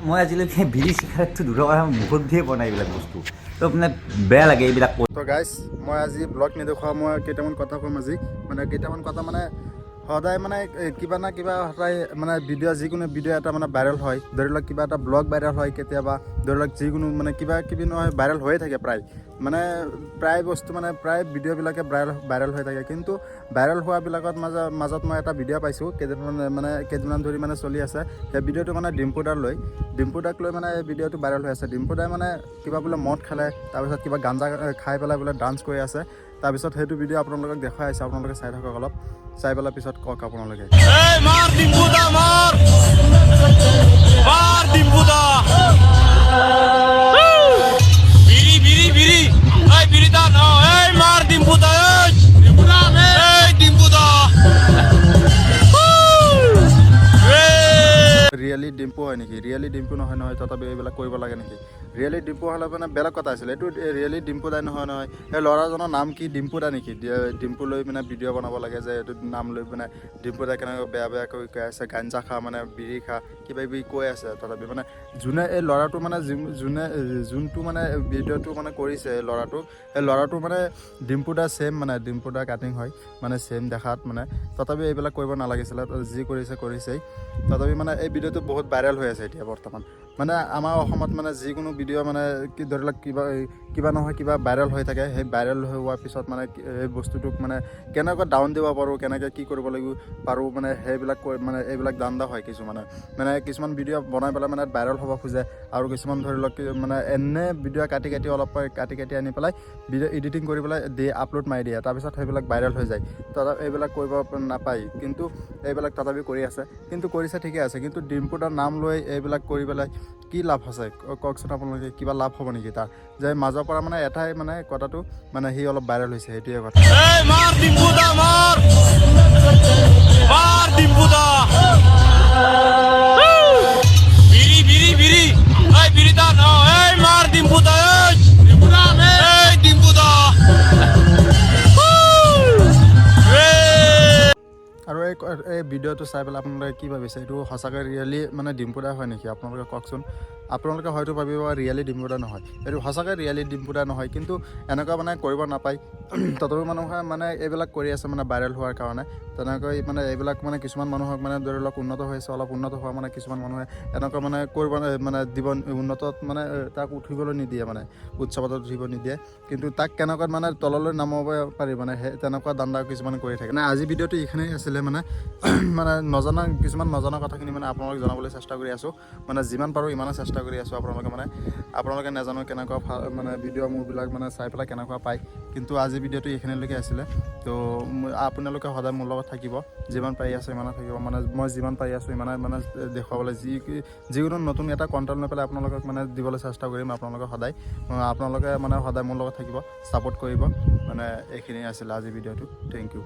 মই আজিলৈকে বিড়ি চিগাৰেটটো দূৰৰ কথা মুখত দিয়ে বনাই এইবিলাক বস্তু তো মানে বেয়া লাগে এইবিলাক। তো গাইজ মই আজি ব্লগ নেদেখুৱা মই কেইটামান কথা ক'ম আজি মানে কেইটামান কথা মানে সদায় মানে কিবা না কিবা সদায় মানে ভিডিঅ' যিকোনো ভিডিঅ' এটা মানে ভাইৰেল হয়, ধৰি লওক কিবা এটা ব্লগ ভাইৰেল হয়, কেতিয়াবা ধৰি লওক যিকোনো মানে কিবা কিবি নহয় ভাইৰেল হৈয়ে থাকে প্ৰায় বস্তু মানে প্ৰায় ভিডিঅ'বিলাকে ভাইৰেল হৈ থাকে। কিন্তু ভাইৰেল হোৱাবিলাকত মাজত মই এটা ভিডিঅ' পাইছোঁ কেইদিনমান ধৰি মানে চলি আছে। সেই ভিডিঅ'টো মানে ডিম্পুদাক লৈ মানে এই ভিডিঅ'টো ভাইৰেল হৈ আছে। ডিম্পুদাই মানে কিবা বোলে মদ খালে, তাৰপিছত কিবা গাঞ্জা খাই পেলাই বোলে ডান্স কৰি আছে। তাৰপিছত সেইটো ভিডিঅ' আপোনালোকক দেখুৱাই আছে, আপোনালোকে চাই থাকক অলপ, চাই পেলাই পিছত কওক আপোনালোকে। ৰিয়েলি ডিম্পু হয় নেকি? ৰিয়েলি ডিম্পু নহয় তথাপি এইবিলাক কৰিব লাগে নেকি? ৰিয়েলি ডিম্পু হ'লে মানে বেলেগ কথা আছিলে। এইটো ৰিয়েলি ডিম্পু দাই নহয়। এই ল'ৰাজনৰ নাম কি ডিম্পু দা নেকি? ডিম্পু লৈ মানে ভিডিঅ' বনাব লাগে যে এইটো নাম লৈ মানে ডিম্পু দাই কেনেকৈ বেয়াকৈ কৈ আছে, গাঞ্জা খা মানে বিড়ি খা কিবা কিবি কৈ আছে। তথাপি মানে যোনে এই ল'ৰাটো মানে যোনটো মানে ভিডিঅ'টো মানে কৰিছে এই ল'ৰাটো মানে ডিম্পু দা ছেম, মানে ডিম্পু দা কাটিং হয় মানে ছেম দেখাত মানে। তথাপি এইবিলাক কৰিব নালাগিছিলে, যি কৰিছেই। তথাপি মানে এই ভিডিঅ'টো বহুত ভাইৰেল হৈ আছে এতিয়া বৰ্তমান। মানে আমাৰ অসমত মানে যিকোনো ভিডিঅ' মানে কি ধৰি লওক কিবা নহয় কিবা ভাইৰেল হৈ থাকে। সেই ভাইৰেল হোৱাৰ পিছত মানে এই বস্তুটোক মানে কেনেকৈ ডাউন দিব পাৰোঁ, কেনেকৈ কি কৰিব লাগিব পাৰোঁ মানে সেইবিলাক মানে এইবিলাক ধান্দা হয় মানে কিছুমান ভিডিঅ' বনাই পেলাই মানে ভাইৰেল হ'ব খোজে। আৰু কিছুমান ধৰি লওক মানে এনে ভিডিঅ' অলপ কাটি আনি পেলাই ভিডিঅ' এডিটিং কৰি পেলাই আপলোড মাৰি দিয়ে, তাৰপিছত সেইবিলাক ভাইৰেল হৈ যায়। এইবিলাক কৰিব নাপায়, কিন্তু এইবিলাক তথাপি কৰি আছে। কিন্তু কৰিছে ঠিকে আছে, কিন্তু ডিম্পু দাৰ নাম লৈ এইবিলাক কৰি পেলাই কি লাভ আছে কওকচোন আপোনালোকে? কিবা লাভ হ'ব নেকি তাৰ? যে মাজৰ পৰা মানে এটাই মানে কথাটো মানে সি অলপ ভাইৰেল হৈছে, সেইটোৱে কথা। আৰু এই ভিডিঅ'টো চাই পেলাই আপোনালোকে কি ভাবিছে? এইটো সঁচাকৈ ৰিয়েলি মানে ডিম্পু দা হয় নেকি? আপোনালোকে কওকচোন। আপোনালোকে হয়তো ভাবিব ৰিয়েলি ডিম্পু দা নহয়, এইটো সঁচাকৈ ৰিয়েলি ডিম্পু দা নহয়। কিন্তু এনেকুৱা মানে কৰিব নাপায়। তথাপি মানুহে মানে এইবিলাক কৰি আছে মানে ভাইৰেল হোৱাৰ কাৰণে। তেনেকৈ মানে এইবিলাক মানে কিছুমান মানুহক মানে ধৰি লওক উন্নত হৈছে, অলপ উন্নত হোৱা মানে কিছুমান মানুহে এনেকুৱা মানে কৰিব মানে উন্নতত মানে তাক উঠিবলৈ নিদিয়ে, মানে উৎসৱত উঠিব নিদিয়ে। কিন্তু তাক কেনেকুৱা মানে তললৈ নামাব পাৰি মানে সেই তেনেকুৱা ধান্দা কিছুমান কৰি থাকে। মানে আজি ভিডিঅ'টো এইখিনিয়ে আছিলে। মানে কিছুমান নজনা কথাখিনি মানে আপোনালোক জনাবলৈ চেষ্টা কৰি আছোঁ। মানে যিমান পাৰোঁ ইমানে চেষ্টা কৰি আছোঁ। আপোনালোকে নাজানো কেনেকুৱা মানে ভিডিঅ' মোৰবিলাক মানে চাই পেলাই কেনেকুৱা পায়। কিন্তু আজি ভিডিঅ'টো এইখিনিলৈকে আছিলে। তো আপোনালোকে সদায় মোৰ লগত থাকিব, যিমান পাৰি আছোঁ ইমানে থাকিব। মানে মই যিমান পাৰি আছোঁ ইমানে মানে দেখুৱাবলৈ যিকোনো নতুন এটা কণ্টেণ্ট লৈ পেলাই আপোনালোকক মানে দিবলৈ চেষ্টা কৰিম। আপোনালোকে মানে সদায় মোৰ লগত থাকিব, ছাপোৰ্ট কৰিব। মানে এইখিনিয়ে আছিলে আজি ভিডিঅ'টো। Thank U.